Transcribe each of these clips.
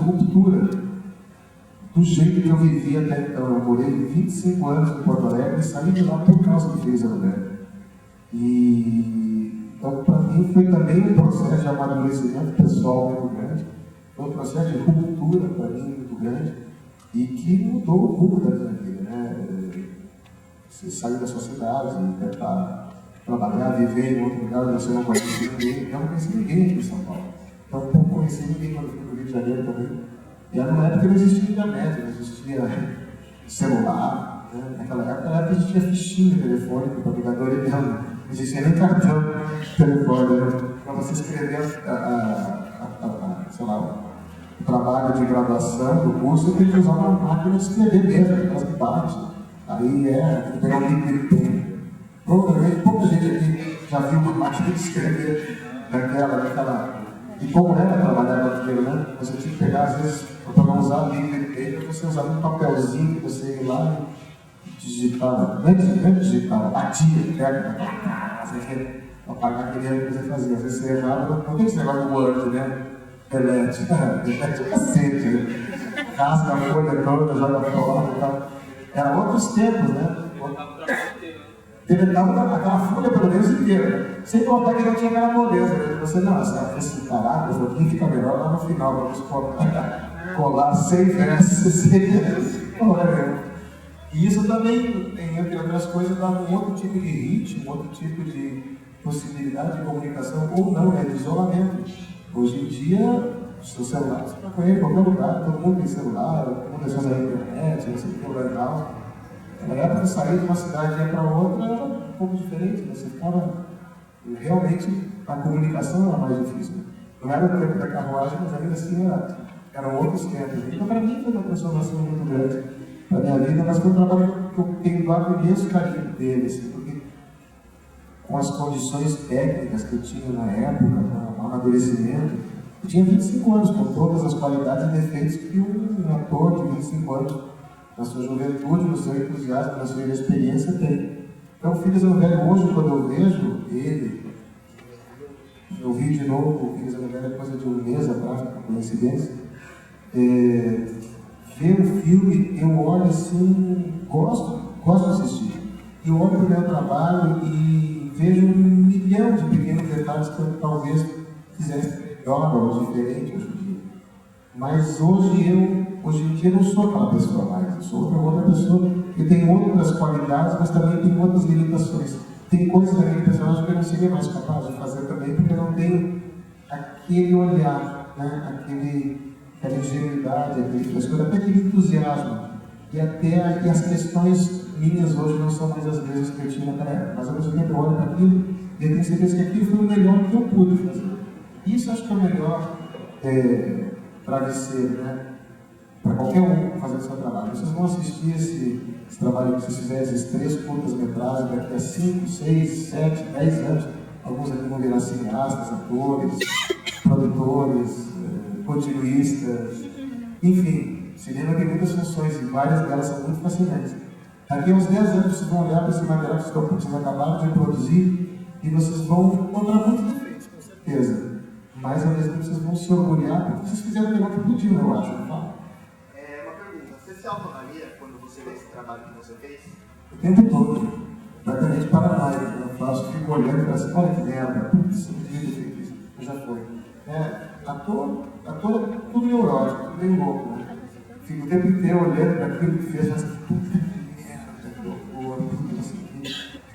ruptura do jeito que eu vivia até então. Eu morei 25 anos em Porto Alegre e saí de lá por causa do Filhos da Mulher. E então, para mim, foi também um processo de amadurecimento pessoal muito grande. Foi um processo de ruptura para mim muito grande e que mudou o rumo da minha vida, né? Você sair da sua cidade e tentar trabalhar, viver em outro lugar, você não conhece ninguém. Eu não conheci ninguém aqui em São Paulo. Então, não conheci ninguém quando fui para o Rio de Janeiro também. E na época não existia internet, não existia celular. Né? Naquela época existia fichinha telefônica para ligador e não existia nem cartão telefônico. Para você escrever sei lá, o trabalho de graduação do curso, eu tenho que usar uma máquina de escrever mesmo, aquelas que bate. Aí pegar um livro de tempo. Provavelmente pouca gente aqui já viu uma máquina de escrever naquela. E como era trabalhar naquilo, né? Você tinha que pegar, às vezes, para não usar livro de tempo, você usava um papelzinho que você ia lá e digitava. Não é digitava, batia, para pagar aquele erro que você fazia. Às vezes você errava, não tem esse negócio do Word, né? Delete, cacete, né? Rasga a folha toda, joga fora e tal. Eram outros tempos, né? Deletava aquela folha pelo menos inteira. Sem contar que não tinha aquela moleza. Né? Você, não, esse parágrafo aqui fica melhor lá no final, vamos colar 100 versos. E isso também, entre outras coisas, dá um outro tipo de ritmo, outro tipo de possibilidade de comunicação, ou não, de isolamento. Hoje em dia, o seu celular, você está com ele em qualquer lugar, todo mundo tem celular, todo mundo acessa a internet, não sei o que, legal. Na época, sair de uma cidade e ir para outra era um pouco diferente, né? Você ficava. Realmente, a comunicação era mais difícil. Não era o tempo da carruagem, mas ainda assim eram outros tempos. Então, para mim, foi uma transformação muito grande para a minha vida, mas foi um trabalho que eu tenho dado imenso carinho dele, assim, porque com as condições técnicas que eu tinha na época, no amadurecimento, eu tinha 25 anos, com todas as qualidades e defeitos que um ator de 25 anos, na sua juventude, no seu entusiasmo, na sua inexperiência, tem. Então, Filhos da Velha, hoje, quando eu vejo ele, eu vi de novo o Filhos da Velha coisa de um mês atrás, por coincidência, ver o filme, eu olho assim, gosto de assistir. Eu olho para o meu trabalho e vejo 1 milhão de pequenos detalhes que eu talvez fizesse melhor ou diferente hoje em dia. Mas hoje em dia, não sou aquela pessoa mais. Eu sou outra pessoa que tem outras qualidades, mas também tem outras limitações. Tem coisas daquele personagem que eu não seria mais capaz de fazer também, porque eu não tenho aquele olhar, né? Aquela ingenuidade, aquele frescor, até aquele entusiasmo. E as questões minhas hoje não são mais as mesmas que eu tinha naquela época. Mas ao mesmo tempo eu olho para aquilo e eu tenho certeza que aquilo foi o melhor que eu pude fazer. Isso acho que é o melhor travesseiro, né? Para qualquer um fazer o seu trabalho. Vocês vão assistir esse trabalho que vocês fizerem, esses 3 curtas-metragens, daqui a 5, 6, 7, 10 anos. Alguns aqui vão virar cineastas, atores, produtores, continuistas, enfim, cinema tem muitas funções e várias delas são muito fascinantes. Daqui a uns 10 anos vocês vão olhar para esse material que vocês acabaram de produzir e vocês vão encontrar muitos defeitos, com certeza. Mas ao mesmo tempo vocês vão se orgulhar porque vocês fizeram o melhor que podiam, eu acho. Uma pergunta, você se autoavalia quando você vê esse trabalho que você fez? O tempo todo. Praticamente paranoico. Eu faço, fico olhando e falo assim, olha que merda, putz, eu devia ter feito isso. Já foi. Ator é tudo neurótico, tudo meio louco. Né? Fico o tempo inteiro olhando para aquilo que fez, assim, puta que merda, que horror, tudo isso aqui.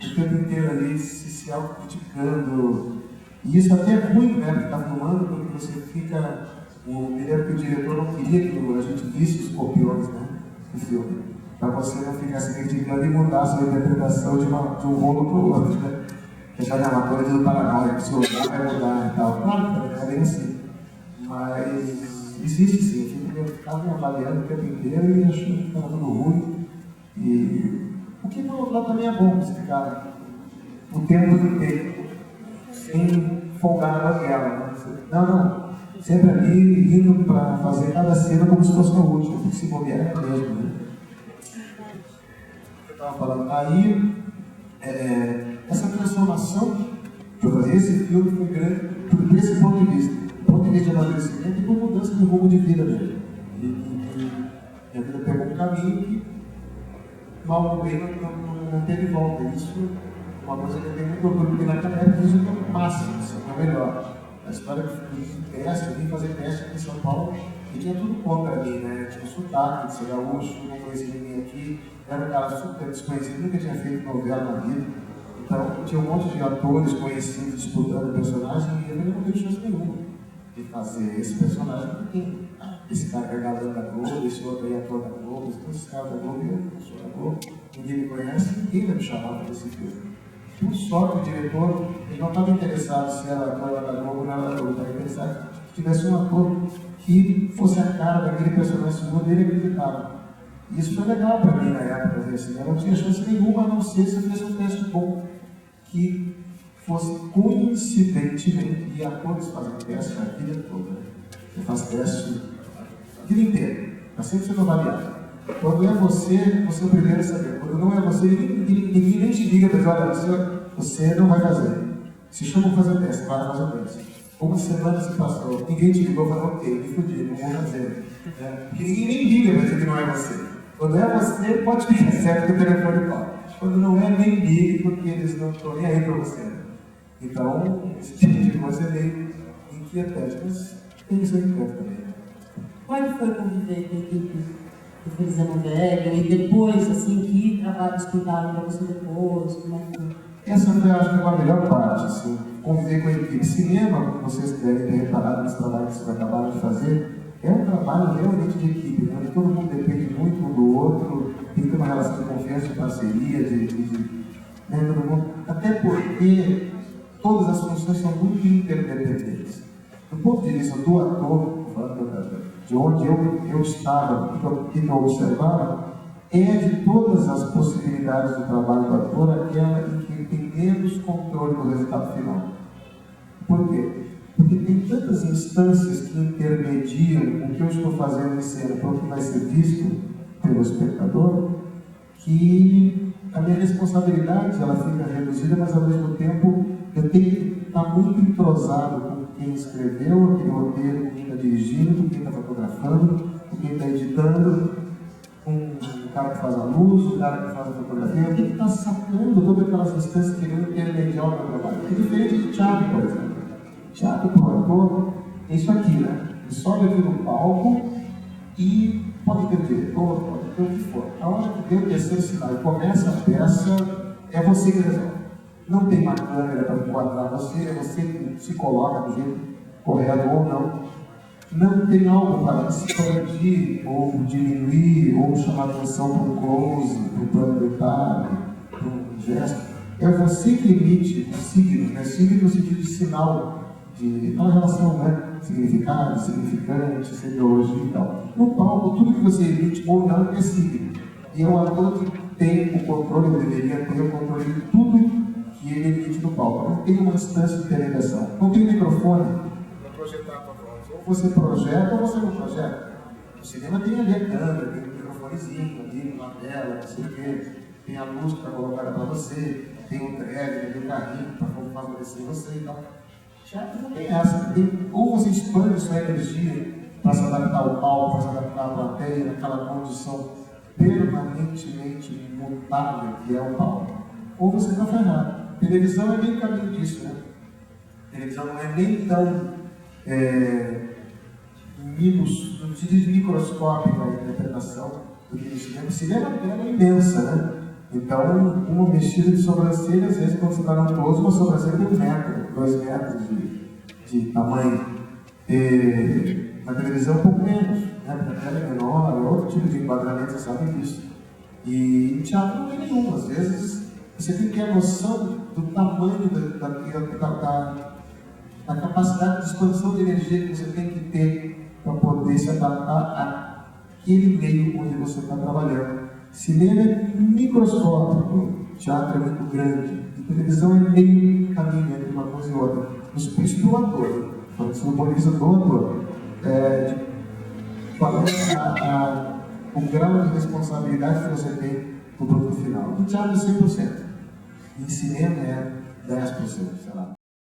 O tempo inteiro ali se auto-criticando. E isso até é ruim, né? Porque está filmando, porque você fica. Me lembro que o diretor não queria que a gente visse os copiões, né? Do filme. Para você não ficar se criticando e mudar a sua interpretação de um rolo para o outro, né? Deixar de uma coisa do Paraná, que se olhar vai mudar e tal. Claro, é bem assim. Mas existe sim. Eu ficava me avaliando o tempo inteiro e achando que estava tudo ruim. E o que por outro lado também é bom, você ficar o tempo inteiro sem folgar na tela. Né? Não. Sempre ali, indo para fazer cada cena como se fosse a última. Tem que se bobear é mesmo. Né? Eu estava falando. Aí, essa transformação para fazer esse filme foi grande, por esse ponto de vista. ponto de vista de amadurecimento e por mudança de rumo de vida mesmo. E a vida pegou um caminho que, mal ou bem, não teve volta. Isso é uma coisa que eu tenho muito orgulho, porque naquela época isso é o máximo, isso é o melhor. A história de teste, eu vim fazer teste aqui em São Paulo e tinha tudo contra mim, né? Tinha sotaque de ser gaúcho, não conhecia ninguém aqui, era um cara super desconhecido, nunca tinha feito novela na vida. Então tinha um monte de atores conhecidos disputando personagem e eu não tive chance nenhuma de fazer esse personagem, porque esse cara que é galã da Globo, esse outro aí é ator da Globo, esse cara da Globo, eu não sou da Globo, ninguém me conhece, ninguém vai me chamar para esse filme. Por sorte, o diretor, ele não estava interessado se era ator da Globo ou não era da Globo, estava interessado que tivesse um ator que fosse a cara daquele personagem segundo dele acreditava. E isso foi legal para mim na época, assim, eu não tinha chance nenhuma a não ser se eu fizesse um teste bom, que fosse coincidentemente, e atores fazem teste a vida toda, né? Eu faço teste a vida inteira, está sempre sendo avaliado. Quando é você, você é o primeiro a saber. Quando não é você, ninguém nem te liga para dizer, olha, você não vai fazer. Se chama para fazer o teste, vai fazer o teste. Uma semana se passou, ninguém te ligou para falar, ok, me fudi, não vou fazer. Porque ninguém nem liga para dizer que não é você. Quando é você, pode ficar certo que o telefone toca. Quando não é, nem ligue, porque eles não estão nem aí para você. Então, esse tipo de coisa é meio inquietante, mas tem isso aqui também. Como foi conviver com a equipe do Felizano Velho e depois, assim, que trabalhos cuidaram para você depois? Como é que foi? Essa foi, acho que, a melhor parte, assim, conviver com a equipe. Cinema, como vocês devem ter reparado nesse trabalho que vocês acabaram de fazer, é um trabalho realmente de equipe, né? Todo mundo depende muito um do outro, tem que ter uma relação de confiança, de parceria, né, todo mundo. Até porque todas as funções são muito interdependentes. Do ponto de vista do ator, de onde eu estava, o que eu observava, é de todas as possibilidades do trabalho do ator aquela em que tem menos controle do resultado final. Por quê? Porque tem tantas instâncias que intermediam o que eu estou fazendo em cena para o que vai ser visto pelo espectador, que a minha responsabilidade ela fica reduzida, mas ao mesmo tempo eu tenho que estar muito entrosado com quem escreveu aquele roteiro, com quem está dirigindo, com quem está fotografando, com quem está editando, com o cara que faz a luz, o cara que faz a fotografia. Eu tenho que estar sacando todas aquelas instâncias que querendo intermediar o meu trabalho. É diferente de teatro, por exemplo. Teatro para o ator é isso aqui, né? Ele sobe aqui no palco e pode ter o diretor, pode ter o que for. A hora que deu o terceiro sinal e começa a peça, é você que resolve. Não tem uma câmera para enquadrar você, é você que se coloca do jeito correto ou não. Não tem algo para expandir, ou diminuir, ou chamar atenção para um close, para um plano detalhe, para um gesto. É você que emite o signo, né? Signo no sentido de sinal, de uma relação, né? Significado, significante, semiologia e tal. No palco, tudo que você emite ou não é signo. E é o ator que tem o controle, deveria ter o controle de tudo que ele emite no palco. Não tem uma instância de interligação. Não tem microfone para projetar a tua voz. Ou você projeta ou você não projeta. No cinema tem ali a câmera, tem um microfonezinho ali, uma tela, não sei o quê. Tem a luz para colocar para você, tem um drag, tem um carrinho para favorecer você e tal. Teatro não tem essa. Ou você expande sua energia para se adaptar ao palco, para se adaptar à plateia, naquela condição permanentemente mutável que é o palco. Ou você está ferrado. Televisão é nem caminho disso, né? Televisão não é nem tão microscópica a interpretação do que no cinema. O cinema é uma tela imensa, né? Então, uma mexida de sobrancelha, às vezes, quando você está no close, uma sobrancelha tem 1 metro, 2 metros de tamanho. Na televisão, um pouco menos, né? Porque a tela é menor, é outro tipo de enquadramento, você sabe disso. E em teatro não tem nenhum. Às vezes, você tem que ter a noção do tamanho da capacidade de expansão de energia que você tem que ter para poder se adaptar àquele meio onde você está trabalhando. Cinema é microscópico, teatro é muito grande, e televisão é meio caminho entre uma coisa e outra. Isso do ator, isso do ponto de vista do ator. O grau de responsabilidade que você tem no produto final. No teatro é 100%, em cinema é 10%, sei lá.